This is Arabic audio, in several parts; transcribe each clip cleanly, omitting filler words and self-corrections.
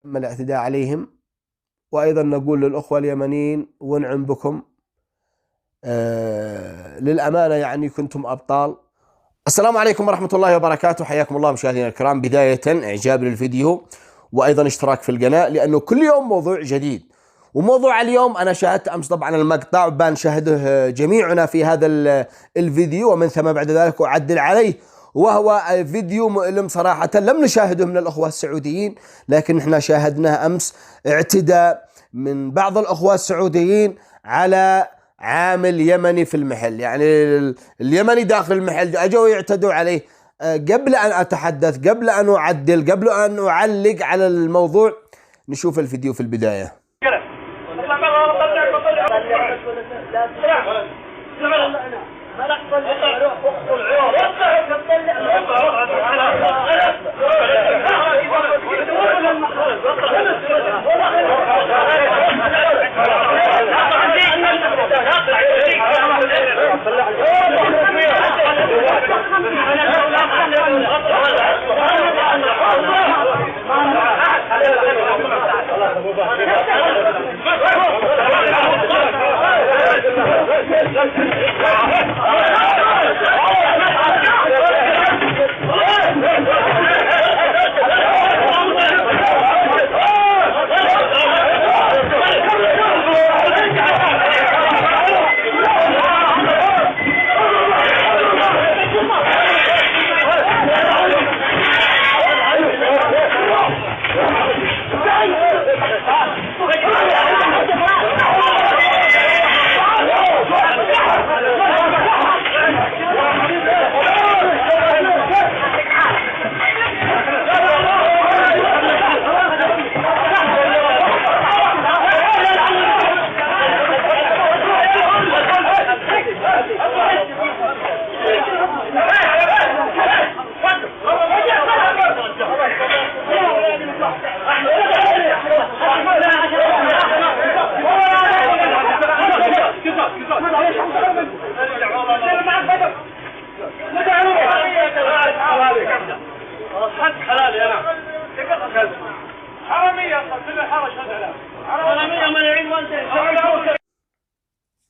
تم الاعتداء عليهم. وأيضا نقول للأخوة اليمنيين ونعم بكم، للأمانة يعني كنتم أبطال. السلام عليكم ورحمة الله وبركاته، حياكم الله مشاهدينا الكرام. بداية إعجاب للفيديو وأيضا اشتراك في القناة، لأنه كل يوم موضوع جديد. وموضوع اليوم أنا شاهدت أمس طبعا المقطع بنشاهده جميعنا في هذا الفيديو، ومن ثم بعد ذلك أعدل عليه، وهو فيديو مؤلم صراحة. لم نشاهده من الأخوة السعوديين، لكن احنا شاهدناه أمس اعتداء من بعض الأخوة السعوديين على عامل يمني في المحل. يعني اليمني داخل المحل أجوا يعتدوا عليه. قبل أن أتحدث، قبل أن أعدل، قبل أن أعلق على الموضوع، نشوف الفيديو في البداية.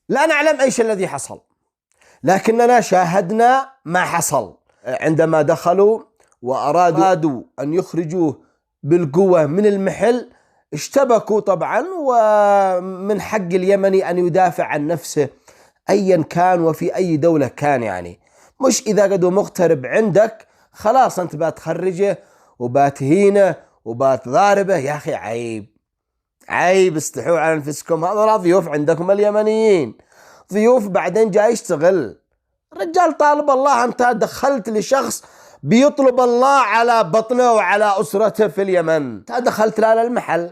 لا نعلم ايش الذي حصل، لكننا شاهدنا ما حصل عندما دخلوا وارادوا ان يخرجوه بالقوة من المحل. اشتبكوا طبعا، ومن حق اليمني ان يدافع عن نفسه ايا كان وفي اي دولة كان. يعني مش اذا قدوا مغترب عندك خلاص انت بتخرجه وبتهينه وبتضاربه. يا اخي عيب، عيب، استحوا على انفسكم. هذول ضيوف عندكم اليمنيين، ضيوف بعدين جاي يشتغل. رجال طالب الله، انت دخلت لشخص بيطلب الله على بطنه وعلى اسرته في اليمن. انت دخلت لا المحل،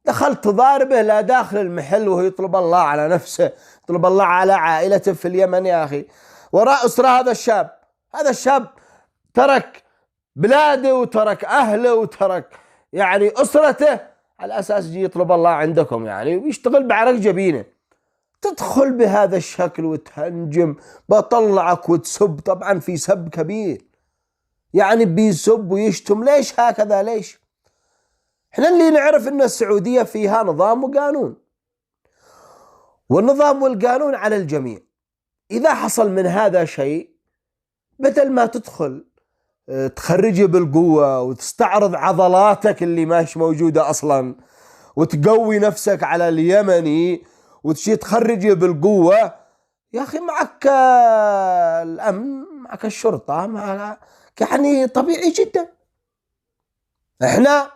دخلت تضاربه لا داخل المحل، وهو يطلب الله على نفسه، يطلب الله على عائلته في اليمن. يا اخي وراء اسره هذا الشاب، هذا الشاب ترك بلاده وترك اهله وترك يعني اسرته على اساس يجي يطلب الله عندكم يعني، ويشتغل بعرق جبينه. تدخل بهذا الشكل وتهنجم، بطلعك وتسب. طبعا في سب كبير، يعني بيسب ويشتم. ليش هكذا؟ ليش؟ احنا اللي نعرف ان السعودية فيها نظام وقانون، والنظام والقانون على الجميع. اذا حصل من هذا شيء، بدل ما تدخل تخرجه بالقوة وتستعرض عضلاتك اللي ماش موجودة اصلا وتقوي نفسك على اليمني وتشي تخرجه بالقوة، يا أخي معك الأمن، معك الشرطة، معك يعني طبيعي جدا. احنا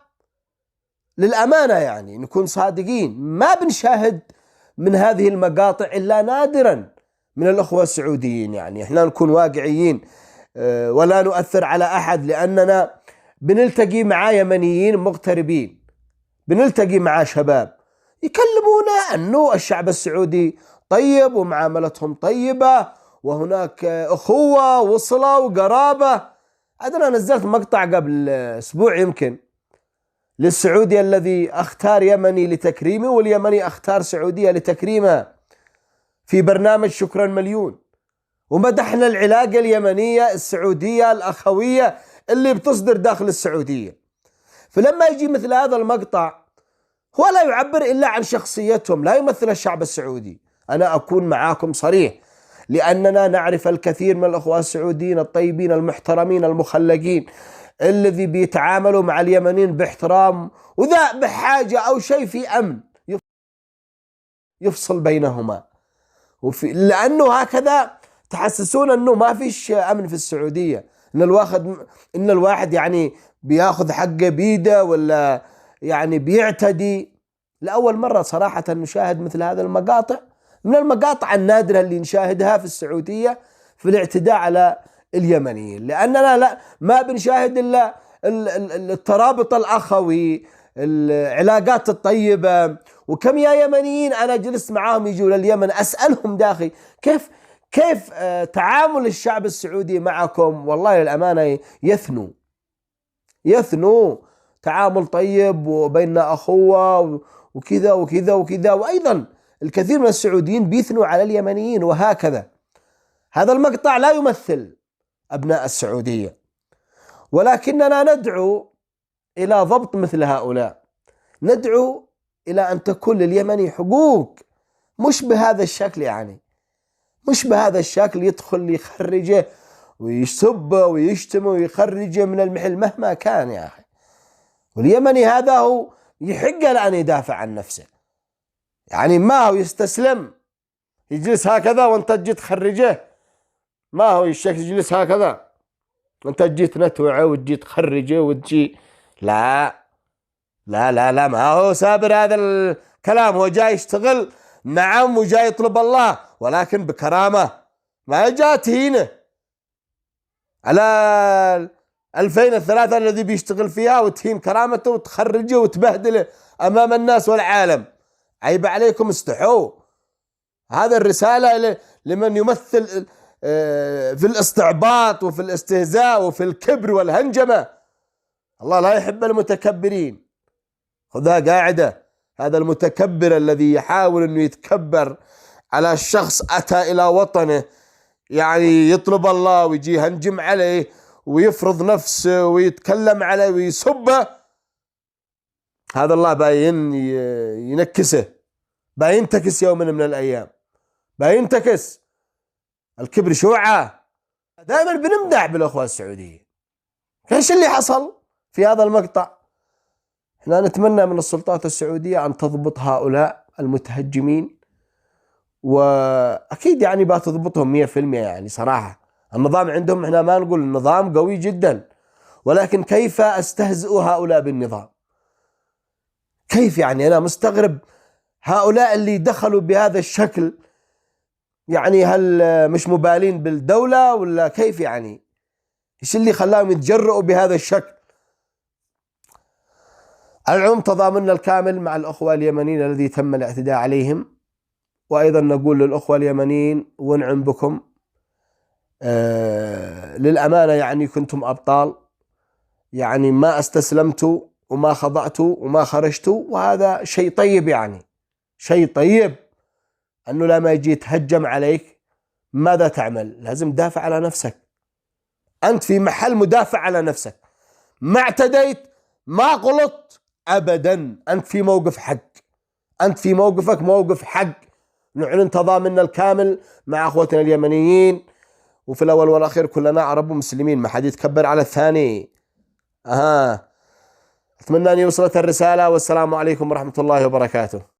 للأمانة يعني نكون صادقين، ما بنشاهد من هذه المقاطع إلا نادرا من الأخوة السعوديين. يعني احنا نكون واقعيين ولا نؤثر على أحد، لأننا بنلتقي مع يمنيين مغتربين، بنلتقي مع شباب يكلمونا أنه الشعب السعودي طيب ومعاملتهم طيبة وهناك أخوة وصلة وقرابة. أنا نزلت مقطع قبل أسبوع يمكن للسعودي الذي اختار يمني لتكريمه، واليمني اختار سعودية لتكريمه في برنامج شكرا مليون، ومدحنا العلاقة اليمنية السعودية الأخوية اللي بتصدر داخل السعودية. فلما يجي مثل هذا المقطع هو لا يعبر إلا عن شخصيتهم، لا يمثل الشعب السعودي. أنا أكون معاكم صريح، لأننا نعرف الكثير من الأخوة السعوديين الطيبين المحترمين المخلقين الذي بيتعاملوا مع اليمنيين باحترام، وذا بحاجة أو شيء في أمن يفصل بينهما، لأنه هكذا تحسسون أنه ما فيش أمن في السعودية، إن الواحد يعني بياخذ حقه بيده ولا يعني بيعتدي. لأول مرة صراحة نشاهد مثل هذا المقاطع، من المقاطع النادرة اللي نشاهدها في السعودية في الاعتداء على اليمنيين، لأننا لا ما بنشاهد إلا الترابط الأخوي، العلاقات الطيبة. وكم يا يمنيين أنا جلست معاهم يجوا لليمن أسألهم داخل كيف تعامل الشعب السعودي معكم، والله للأمانة يثنوا تعامل طيب وبيننا أخوة وكذا وكذا وكذا. وأيضا الكثير من السعوديين بيثنوا على اليمنيين وهكذا. هذا المقطع لا يمثل أبناء السعودية، ولكننا ندعو إلى ضبط مثل هؤلاء، ندعو إلى أن تكون لليمني حقوق، مش بهذا الشكل، يعني مش بهذا الشكل يدخل يخرجه ويسبه ويشتمه ويخرجه من المحل مهما كان يا أخي. واليمني هذا هو يحق له أن يدافع عن نفسه، يعني ما هو يستسلم يجلس هكذا وانت تجي تخرجه، ما هو الشكل يجلس هكذا وانت تجي تنتوعه وتجي تخرجه وتجي لا لا لا لا، ما هو سابر هذا الكلام، هو جاي يشتغل نعم وجاي يطلب الله، ولكن بكرامة، ما جاء تهينه على 2003 الذي بيشتغل فيها وتهين كرامته وتخرجه وتبهدله أمام الناس والعالم. عيب عليكم، استحوا. هذا الرسالة لمن يمثل في الاستعباط وفي الاستهزاء وفي الكبر والهنجمة. الله لا يحب المتكبرين، خذها قاعدة. هذا المتكبر الذي يحاول أنه يتكبر على الشخص أتى إلى وطنه، يعني يطلب الله ويجي يهنجم عليه ويفرض نفسه ويتكلم عليه ويسبه، هذا الله باين ينكسه، باينتكس يوم من الأيام، باينتكس. الكبر شوعة. دائما بنمدح بالأخوة السعوديين. ايش اللي حصل في هذا المقطع؟ احنا نتمنى من السلطات السعودية أن تضبط هؤلاء المتهجمين، وأكيد يعني بتضبطهم 100%. يعني صراحة النظام عندهم، احنا ما نقول النظام قوي جدا، ولكن كيف استهزئوا هؤلاء بالنظام؟ كيف يعني؟ أنا مستغرب هؤلاء اللي دخلوا بهذا الشكل، يعني هل مش مبالين بالدولة ولا كيف؟ يعني ايش اللي خلاهم يتجرؤوا بهذا الشكل؟ العموم تضامننا الكامل مع الأخوة اليمنيين الذي تم الاعتداء عليهم، وأيضا نقول للأخوة اليمنيين ونعم بكم، للأمانة يعني كنتم أبطال، يعني ما استسلمتوا وما خضعتوا وما خرجتوا، وهذا شيء طيب. يعني شيء طيب أنه لما يجي يتهجم عليك ماذا تعمل؟ لازم تدافع على نفسك. أنت في محل مدافع على نفسك، ما اعتديت، ما غلطت أبدا، أنت في موقف حق، أنت في موقفك موقف حق. نعلن تضامننا الكامل مع أخوتنا اليمنيين، وفي الأول والأخير كلنا عرب ومسلمين، ما حد يتكبر على الثاني. أتمنى أن يوصلت الرسالة، والسلام عليكم ورحمة الله وبركاته.